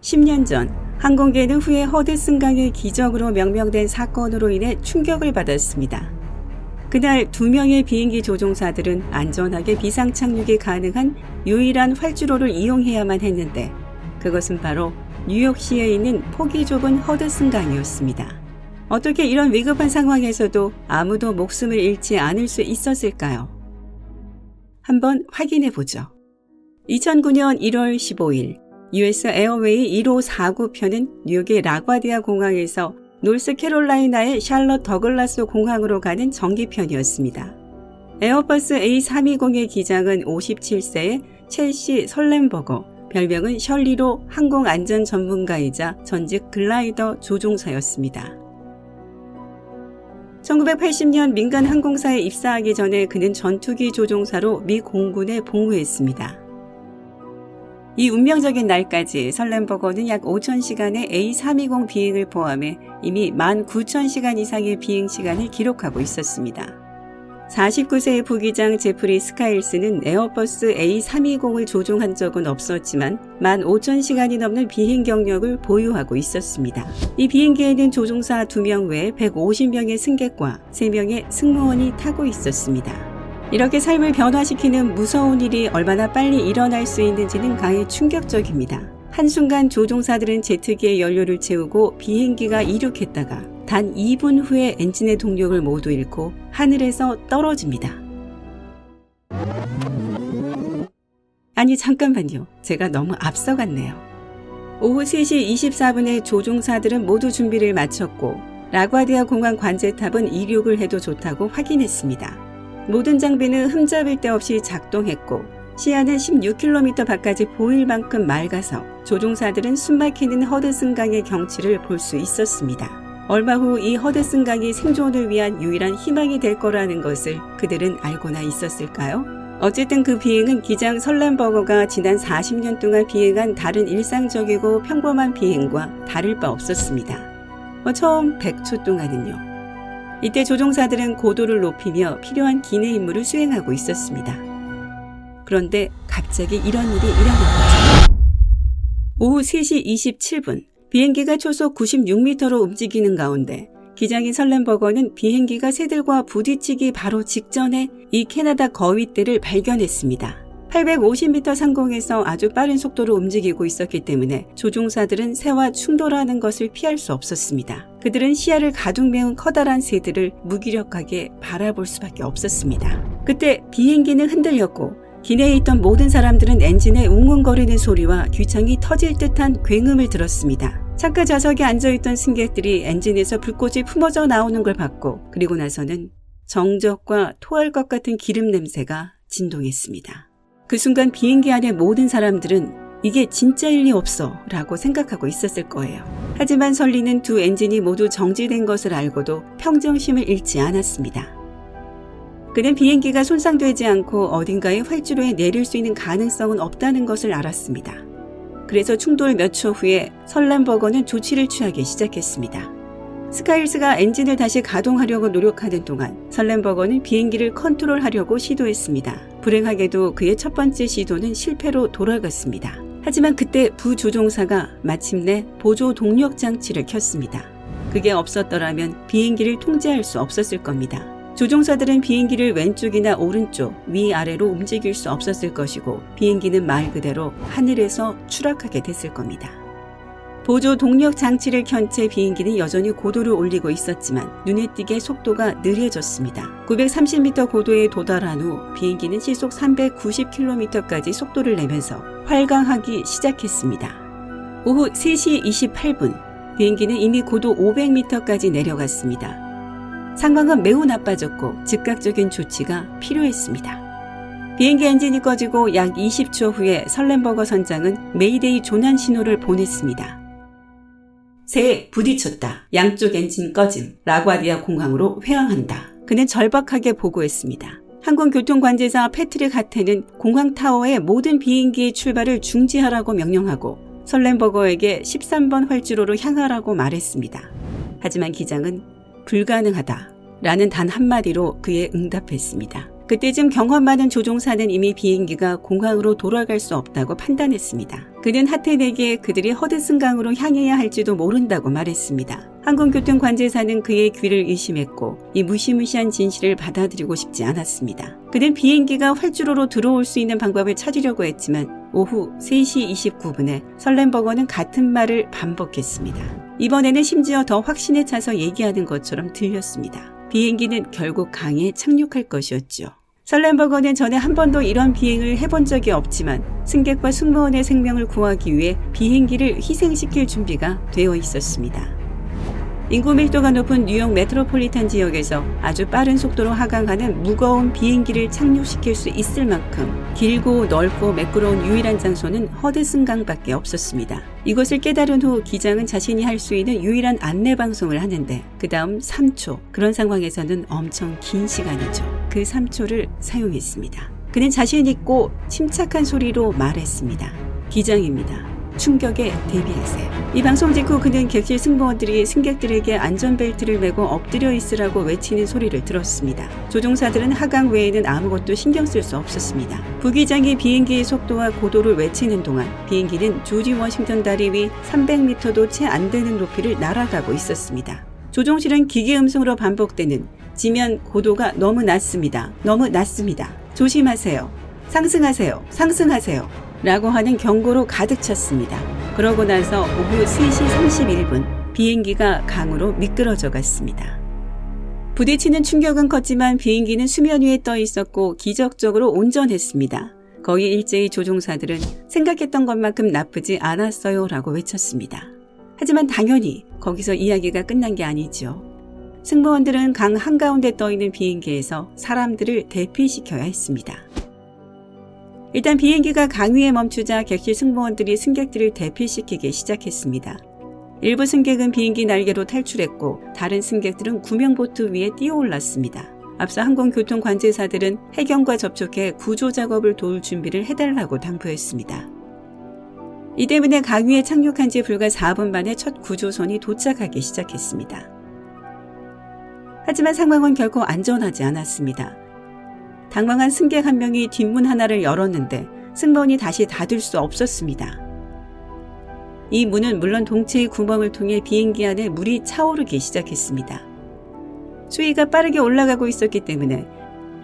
(10년) 전 항공계는 후에 허드슨강의 기적으로 명명된 사건으로 인해 충격을 받았습니다. 그날 2명의 비행기 조종사들은 안전하게 비상 착륙이 가능한 유일한 활주로를 이용해야만 했는데 그것은 바로 뉴욕시에 있는 폭이 좁은 허드슨강이었습니다. 어떻게 이런 위급한 상황에서도 아무도 목숨을 잃지 않을 수 있었을까요? 한번 확인해 보죠. 2009년 1월 15일 US 에어웨이 1549편은 뉴욕의 라과디아 공항에서 노스캐롤라이나의 샬럿 더글라스 공항으로 가는 정기편이었습니다. 에어버스 A320의 기장은 57세의 첼시 설렘버거, 별명은 셜리로 항공안전 전문가이자 전직 글라이더 조종사였습니다. 1980년 민간 항공사에 입사하기 전에 그는 전투기 조종사로 미 공군에 복무했습니다. 이 운명적인 날까지 설렘버거는 약 5,000시간의 A320 비행을 포함해 이미 19,000시간 이상의 비행 시간을 기록하고 있었습니다. 49세의 부기장 제프리 스카일스는 에어버스 A320을 조종한 적은 없었지만 15,000시간이 넘는 비행 경력을 보유하고 있었습니다. 이 비행기에는 조종사 2명 외에 150명의 승객과 3명의 승무원이 타고 있었습니다. 이렇게 삶을 변화시키는 무서운 일이 얼마나 빨리 일어날 수 있는지는 강히 충격적입니다. 한순간 조종사들은 제트기에 연료를 채우고 비행기가 이륙했다가 단 2분 후에 엔진의 동력을 모두 잃고 하늘에서 떨어집니다. 아니 잠깐만요. 제가 너무 앞서갔네요. 오후 3시 24분에 조종사들은 모두 준비를 마쳤고 라과디아 공항 관제탑은 이륙을 해도 좋다고 확인했습니다. 모든 장비는 흠잡을 데 없이 작동했고 시야는 16km 밖까지 보일 만큼 맑아서 조종사들은 숨막히는 허드슨강의 경치를 볼 수 있었습니다. 얼마 후 이 허드슨강이 생존을 위한 유일한 희망이 될 거라는 것을 그들은 알고나 있었을까요? 어쨌든 그 비행은 기장 설렘버거가 지난 40년 동안 비행한 다른 일상적이고 평범한 비행과 다를 바 없었습니다. 처음 100초 동안은요. 이때 조종사들은 고도를 높이며 필요한 기내 임무를 수행하고 있었습니다. 그런데 갑자기 이런 일이 일어난 거죠. 오후 3시 27분 비행기가 초속 96m로 움직이는 가운데 기장인 설렘버거는 비행기가 새들과 부딪히기 바로 직전에 이 캐나다 거위떼를 발견했습니다. 850m 상공에서 아주 빠른 속도로 움직이고 있었기 때문에 조종사들은 새와 충돌하는 것을 피할 수 없었습니다. 그들은 시야를 가득 메운 커다란 새들을 무기력하게 바라볼 수밖에 없었습니다. 그때 비행기는 흔들렸고 기내에 있던 모든 사람들은 엔진의 웅웅거리는 소리와 귀청이 터질 듯한 굉음을 들었습니다. 창가 좌석에 앉아있던 승객들이 엔진에서 불꽃이 품어져 나오는 걸 봤고 그리고 나서는 정적과 토할 것 같은 기름 냄새가 진동했습니다. 그 순간 비행기 안의 모든 사람들은 이게 진짜일 리 없어 라고 생각하고 있었을 거예요. 하지만 설리는 두 엔진이 모두 정지된 것을 알고도 평정심을 잃지 않았습니다. 그는 비행기가 손상되지 않고 어딘가의 활주로에 내릴 수 있는 가능성은 없다는 것을 알았습니다. 그래서 충돌 몇 초 후에 설렘버거는 조치를 취하기 시작했습니다. 스카일스가 엔진을 다시 가동하려고 노력하는 동안 설렘버거는 비행기를 컨트롤하려고 시도했습니다. 불행하게도 그의 첫 번째 시도는 실패로 돌아갔습니다. 하지만 그때 부조종사가 마침내 보조 동력 장치를 켰습니다. 그게 없었더라면 비행기를 통제할 수 없었을 겁니다. 조종사들은 비행기를 왼쪽이나 오른쪽, 위아래로 움직일 수 없었을 것이고 비행기는 말 그대로 하늘에서 추락하게 됐을 겁니다. 보조 동력 장치를 켠 채 비행기는 여전히 고도를 올리고 있었지만 눈에 띄게 속도가 느려졌습니다. 930m 고도에 도달한 후 비행기는 시속 390km까지 속도를 내면서 활강하기 시작했습니다. 오후 3시 28분 비행기는 이미 고도 500m까지 내려갔습니다. 상황은 매우 나빠졌고 즉각적인 조치가 필요했습니다. 비행기 엔진이 꺼지고 약 20초 후에 설렘버거 선장은 메이데이 조난 신호를 보냈습니다. 새에 부딪혔다. 양쪽 엔진 꺼짐. 라과디아 공항으로 회항한다. 그는 절박하게 보고했습니다. 항공교통관제사 패트릭 하테는 공항 타워의 모든 비행기의 출발을 중지하라고 명령하고 설렘버거에게 13번 활주로로 향하라고 말했습니다. 하지만 기장은 불가능하다 라는 단 한마디로 그에 응답했습니다. 그때쯤 경험 많은 조종사는 이미 비행기가 공항으로 돌아갈 수 없다고 판단했습니다. 그는 하텐에게 그들이 허드슨강으로 향해야 할지도 모른다고 말했습니다. 항공교통 관제사는 그의 귀를 의심했고 이 무시무시한 진실을 받아들이고 싶지 않았습니다. 그는 비행기가 활주로로 들어올 수 있는 방법을 찾으려고 했지만 오후 3시 29분에 설렌버거는 같은 말을 반복했습니다. 이번에는 심지어 더 확신에 차서 얘기하는 것처럼 들렸습니다. 비행기는 결국 강에 착륙할 것이었죠. 설렌버거는 전에 한 번도 이런 비행을 해본 적이 없지만 승객과 승무원의 생명을 구하기 위해 비행기를 희생시킬 준비가 되어 있었습니다. 인구 밀도가 높은 뉴욕 메트로폴리탄 지역에서 아주 빠른 속도로 하강하는 무거운 비행기를 착륙시킬 수 있을 만큼 길고 넓고 매끄러운 유일한 장소는 허드슨강밖에 없었습니다. 이것을 깨달은 후 기장은 자신이 할 수 있는 유일한 안내 방송을 하는데 그 다음 3초, 그런 상황에서는 엄청 긴 시간이죠. 그 3초를 사용했습니다. 그는 자신 있고 침착한 소리로 말했습니다. 기장입니다. 충격에 대비하세요. 이 방송 직후 그는 객실 승무원들이 승객들에게 안전벨트를 매고 엎드려 있으라고 외치는 소리를 들었습니다. 조종사들은 하강 외에는 아무것도 신경 쓸 수 없었습니다. 부기장이 비행기의 속도와 고도를 외치는 동안 비행기는 조지 워싱턴 다리 위 300m도 채 안 되는 높이를 날아가고 있었습니다. 조종실은 기계 음성으로 반복되는 지면 고도가 너무 낮습니다. 너무 낮습니다. 조심하세요. 상승하세요. 상승하세요. 라고 하는 경고로 가득 찼습니다. 그러고 나서 오후 3시 31분 비행기가 강으로 미끄러져 갔습니다. 부딪히는 충격은 컸지만 비행기는 수면 위에 떠 있었고 기적적으로 온전했습니다. 거의 일제히 조종사들은 생각했던 것만큼 나쁘지 않았어요 라고 외쳤습니다. 하지만 당연히 거기서 이야기가 끝난 게 아니죠. 승무원들은 강 한가운데 떠 있는 비행기에서 사람들을 대피시켜야 했습니다. 일단 비행기가 강 위에 멈추자 객실 승무원들이 승객들을 대피시키기 시작했습니다. 일부 승객은 비행기 날개로 탈출했고 다른 승객들은 구명보트 위에 뛰어올랐습니다. 앞서 항공교통 관제사들은 해경과 접촉해 구조 작업을 도울 준비를 해달라고 당부했습니다. 이 때문에 강 위에 착륙한 지 불과 4분 만에 첫 구조선이 도착하기 시작했습니다. 하지만 상황은 결코 안전하지 않았습니다. 당황한 승객 한 명이 뒷문 하나를 열었는데 승무원이 다시 닫을 수 없었습니다. 이 문은 물론 동체의 구멍을 통해 비행기 안에 물이 차오르기 시작했습니다. 수위가 빠르게 올라가고 있었기 때문에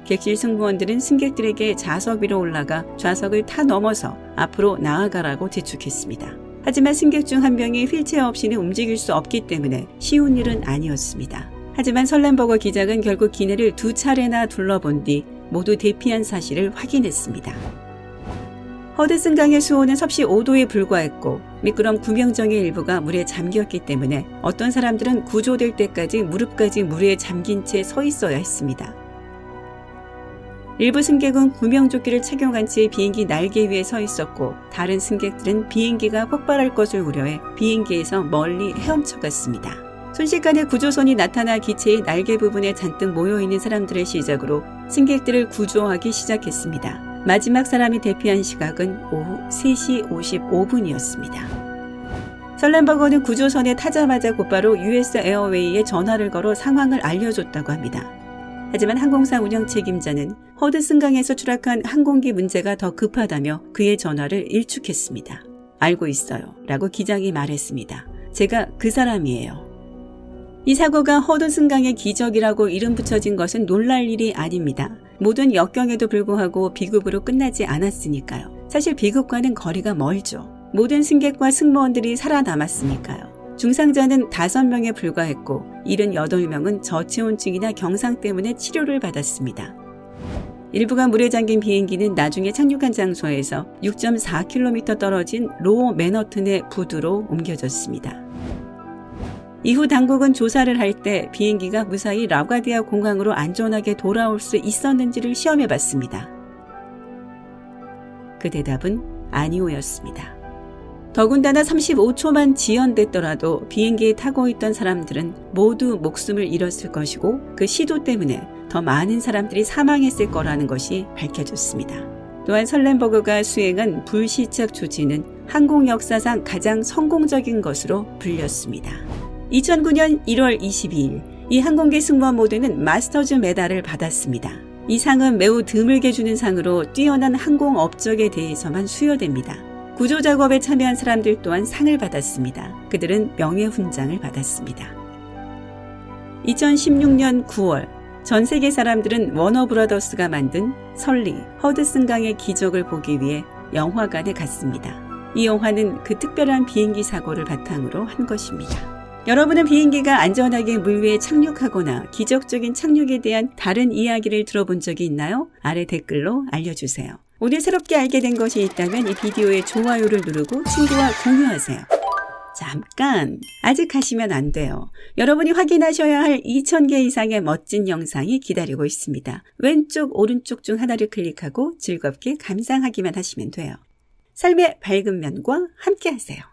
객실 승무원들은 승객들에게 좌석 위로 올라가 좌석을 타 넘어서 앞으로 나아가라고 재촉했습니다. 하지만 승객 중 한 명이 휠체어 없이는 움직일 수 없기 때문에 쉬운 일은 아니었습니다. 하지만 설렌버거 기장은 결국 기내를 2차례나 둘러본 뒤 모두 대피한 사실을 확인했습니다. 허드슨강의 수온은 섭씨 5도에 불과했고 미끄럼 구명정의 일부가 물에 잠겼기 때문에 어떤 사람들은 구조될 때까지 무릎까지 물에 잠긴 채 서 있어야 했습니다. 일부 승객은 구명조끼를 착용한 채 비행기 날개 위에 서 있었고 다른 승객들은 비행기가 폭발할 것을 우려해 비행기에서 멀리 헤엄쳐 갔습니다. 순식간에 구조선이 나타나 기체의 날개 부분에 잔뜩 모여있는 사람들을 시작으로 승객들을 구조하기 시작했습니다. 마지막 사람이 대피한 시각은 오후 3시 55분이었습니다. 설렌버거는 구조선에 타자마자 곧바로 US 에어웨이에 전화를 걸어 상황을 알려줬다고 합니다. 하지만 항공사 운영 책임자는 허드슨강에서 추락한 항공기 문제가 더 급하다며 그의 전화를 일축했습니다. 알고 있어요. 라고 기장이 말했습니다. 제가 그 사람이에요. 이 사고가 허드슨강의 기적이라고 이름 붙여진 것은 놀랄 일이 아닙니다. 모든 역경에도 불구하고 비급으로 끝나지 않았으니까요. 사실 비급과는 거리가 멀죠. 모든 승객과 승무원들이 살아남았으니까요. 중상자는 5명에 불과했고 78명은 저체온증이나 경상 때문에 치료를 받았습니다. 일부가 물에 잠긴 비행기는 나중에 착륙한 장소에서 6.4km 떨어진 로어 맨허튼의 부두로 옮겨졌습니다. 이후 당국은 조사를 할 때 비행기가 무사히 라과디아 공항으로 안전하게 돌아올 수 있었는지를 시험해봤습니다. 그 대답은 아니오였습니다. 더군다나 35초만 지연됐더라도 비행기에 타고 있던 사람들은 모두 목숨을 잃었을 것이고 그 시도 때문에 더 많은 사람들이 사망했을 거라는 것이 밝혀졌습니다. 또한 설렌버거가 수행한 불시착 조치는 항공 역사상 가장 성공적인 것으로 불렸습니다. 2009년 1월 22일 이 항공기 승무원 모두는 마스터즈 메달을 받았습니다. 이 상은 매우 드물게 주는 상으로 뛰어난 항공 업적에 대해서만 수여됩니다. 구조 작업에 참여한 사람들 또한 상을 받았습니다. 그들은 명예훈장을 받았습니다. 2016년 9월 전 세계 사람들은 워너브라더스가 만든 설리, 허드슨강의 기적을 보기 위해 영화관에 갔습니다. 이 영화는 그 특별한 비행기 사고를 바탕으로 한 것입니다. 여러분은 비행기가 안전하게 물 위에 착륙하거나 기적적인 착륙에 대한 다른 이야기를 들어본 적이 있나요? 아래 댓글로 알려주세요. 오늘 새롭게 알게 된 것이 있다면 이 비디오에 좋아요를 누르고 친구와 공유하세요. 잠깐! 아직 하시면 안 돼요. 여러분이 확인하셔야 할 2000개 이상의 멋진 영상이 기다리고 있습니다. 왼쪽, 오른쪽 중 하나를 클릭하고 즐겁게 감상하기만 하시면 돼요. 삶의 밝은 면과 함께 하세요.